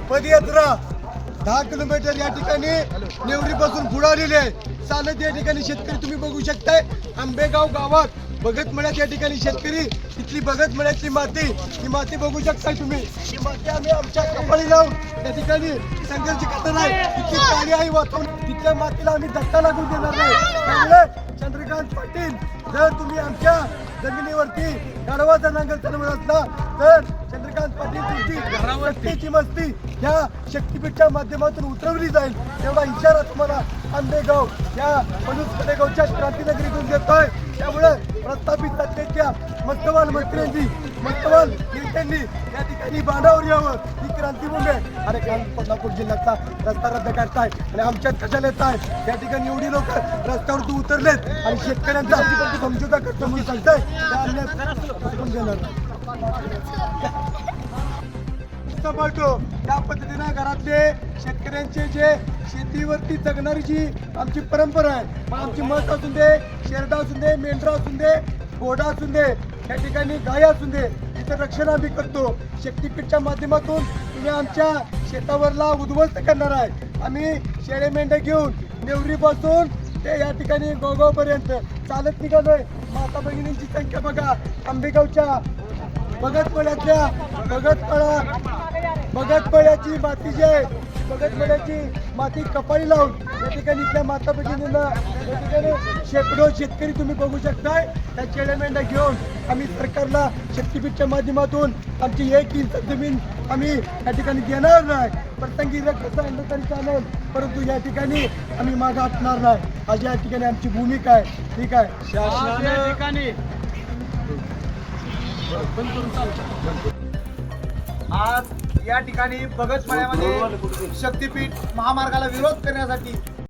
पदयात्रा 10 किलोमीटर या ठिकाणी नेवरीपासून पुढे आलेली आहे. चालत या ठिकाणी शेतकरी तुम्ही बघू शकताय. आंबेगाव गावात भगतमळ्यात या ठिकाणी शेतकरी तिथली भगतमळ्याची माती, ही माती बघू शकताय तुम्ही. ही माती आम्ही आमच्या कपाळी लावून त्या ठिकाणी संघर्ष करणार नाही. तिथली पाणी आहे वाचवून तिथल्या मातीला आम्ही धक्का लागून देणार नाही. त्यामुळे चंद्रकांत पाटील, जर तुम्ही आमच्या जमिनीवरती गाढवाचा नांगर चालवत असला तर चंद्रकांत पाटील तुमची शक्तीची मस्ती या शक्तीपीठच्या माध्यमातून उतरवली जाईल. एवढा इशारा तुम्हाला आंबेगाव या मनुष्य कडेगावच्या क्रांतीनगरीतून देतोय. त्यामुळे प्रस्थापित सत्तेच्या मस्तवाल मंत्र्यांनी, मस्तवाल नेत्यांनी या ठिकाणी बांधावर यावं. ही क्रांतीभूमी आहे. अरे काल कोल्हापूर जिल्ह्याचा रस्ता रद्द करताय आणि आमच्यात कशाला येत आहे? या ठिकाणी एवढी लोक रस्त्यावरती उतरलेत आणि शेतकऱ्यांचा समझोता करतो म्हणून सांगताय. त्या अन्याय देणार नाही. त्या पद्धतीने घरातले शेतकऱ्यांचे जे शेतीवरती जगणारी जी आमची परंपरा आहे, मग आमची म्हस असून दे, शेरडा असून दे, मेंढरा असून दे, घोडा असून दे, या ठिकाणी गाय असून दे, तिचं रक्षण आम्ही करतो. शक्तीपीठच्या माध्यमातून तुम्ही आमच्या शेतावरला उद्ध्वस्त करणार आहे. आम्ही शेळे मेंढ्या घेऊन नेवरीपासून ते या ठिकाणी गोगावपर्यंत चालत निघालोय. माता भगिनींची संख्या बघा. आंबेगावच्या भगतमळ्यातल्या भगतमळ्याची माती जी आहे, भगतमळ्याची माती कपाळी लावून या ठिकाणी इथल्या माता भगिनींना या ठिकाणी शेकडो शेतकरी तुम्ही बघू शकताय. त्या शेळ्या मेंढ्या घेऊन आम्ही सरकारला शक्तीपीठच्या माध्यमातून आमची 1 इंच जमीन आम्ही या ठिकाणी देणार नाही. प्रसंगी रक्त आणलं तरी चालेल, परंतु या ठिकाणी आम्ही मागे हटणार नाही. आज या ठिकाणी आमची भूमिका आहे. ठीक आहे. शासनाने आज या ठिकाणी भगतमळ्यामध्ये शक्तीपीठ महामार्गाला विरोध करण्यासाठी